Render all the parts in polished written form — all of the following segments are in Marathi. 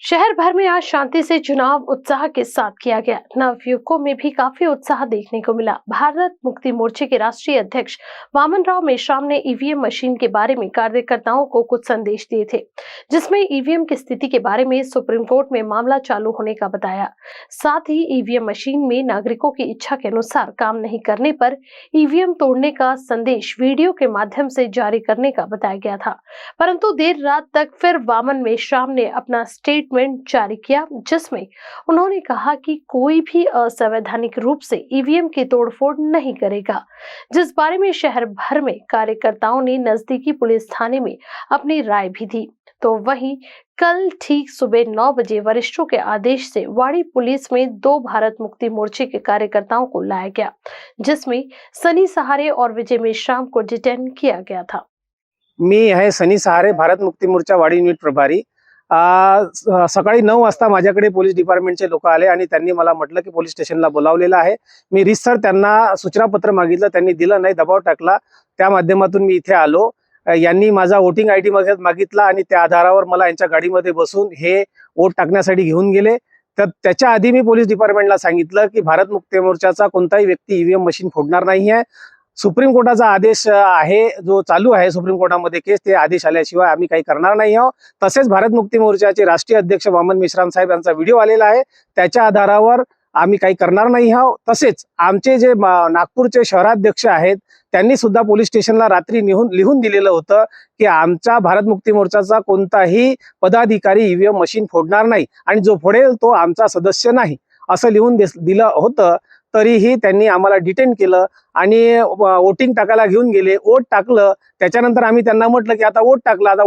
शहर भर में आज शांति से चुनाव उत्साह के साथ किया गया। नवयुवकों में भी काफी उत्साह देखने को मिला। भारत मुक्ति मोर्चे के राष्ट्रीय अध्यक्ष वामन राव मेश्राम ने ईवीएम मशीन के बारे में कार्यकर्ताओं को कुछ संदेश दिए थे, जिसमें ईवीएम की स्थिति के बारे में सुप्रीम कोर्ट में मामला चालू होने का बताया। साथ ही ईवीएम मशीन में नागरिकों की इच्छा के अनुसार काम नहीं करने पर ईवीएम तोड़ने का संदेश वीडियो के माध्यम से जारी करने का बताया गया था। परंतु देर रात तक फिर वामन मेश्राम ने अपना स्टेटमेंट जारी किया, जिसमें उन्होंने कहा कि कोई भी असंवैधानिक रूप से ईवीएम की तोड़फोड़ नहीं करेगा, जिस बारे में शहर भर में कार्यकर्ताओं ने नजदीकी पुलिस थाने में अपनी राय भी दी। तो वहीं कल ठीक सुबह 9 बजे वरिष्ठों के आदेश से वाड़ी पुलिस में 2 भारत मुक्ति मोर्चे के कार्यकर्ताओं को लाया गया, जिसमें सनी सहारे और विजय मेश्राम को डिटेन किया गया था। मी आहे सनी सहारे, भारत मुक्ती मोर्चा वाडी युनिट प्रभारी। सकाळी 9 वाजता माझ्याकडे पोलीस डिपार्टमेंटचे लोक आले आणि त्यांनी मला म्हटलं की पोलीस स्टेशनला बोलावलेलं आहे। मी रितसर त्यांना सूचनापत्र मागितलं, त्यांनी दिलं नाही, दबाव टाकला। त्या माध्यमातून मी इथे आलो। यांनी माझा वोटिंग आयडी मागितला आणि त्या आधारावर मला यांच्या गाडीमध्ये बसून हे वोट टाकण्यासाठी घेऊन गेले। तर त्याच्या आधी मी पोलीस डिपार्टमेंटला सांगितलं की भारत मुक्ती मोर्चाचा कोणताही व्यक्ती ईव्हीएम मशीन फोडणार नाहीये। सुप्रीम कोर्टाचा आदेश आहे, जो चालू आहे सुप्रीम कोर्टामध्ये केस, ते आदेश आल्याशिवाय आम्ही काही करणार नाही आहोत। तसेच भारत मुक्ती मोर्चाचे राष्ट्रीय अध्यक्ष वामन मेश्राम साहेब यांचा व्हिडिओ आलेला आहे, त्याच्या आधारावर आम्ही काही करणार नाही आहोत। तसेच आमचे जे नागपूरचे शहराध्यक्ष आहेत त्यांनी सुद्धा पोलीस स्टेशनला रात्री लिहून दिलेलं होतं की आमचा भारत मुक्ती मोर्चाचा कोणताही पदाधिकारी ईव्हीएम मशीन फोडणार नाही आणि जो फोडेल तो आमचा सदस्य नाही, असं लिहून दिलं होतं। तरीही त्यांनी आम्हाला डिटेन केलं आणि वोटिंग टाकायला घेऊन गेले। वोट टाकलं, त्याच्यानंतर आम्ही त्यांना म्हटलं की आता वोट टाकला, आता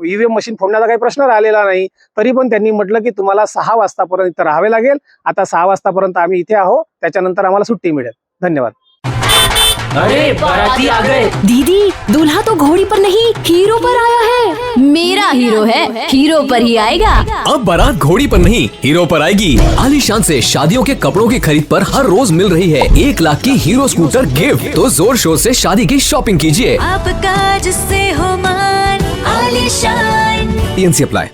ईव्हीएम मशीन फोडण्याचा काही प्रश्न राहिलेला नाही। तरी पण त्यांनी म्हटलं की तुम्हाला 6 वाजतापर्यंत इथे राहावे लागेल। आता 6 वाजतापर्यंत आम्ही इथे आहोत, त्याच्यानंतर आम्हाला सुट्टी मिळेल। धन्यवाद। अरे बाराती आ गए। दीदी, दूल्हा तो घोड़ी पर नहीं हीरो पर आया है। मेरा हीरो है, हीरो पर ही आएगा। अब बारात घोड़ी पर नहीं हीरो पर आएगी। आलीशान से शादियों के कपड़ों की खरीद पर हर रोज मिल रही है 1 लाख की हीरो स्कूटर गिफ्ट। तो जोर शोर से शादी की शॉपिंग कीजिए। आपका जिससे हो मान आलीशान। PNC apply.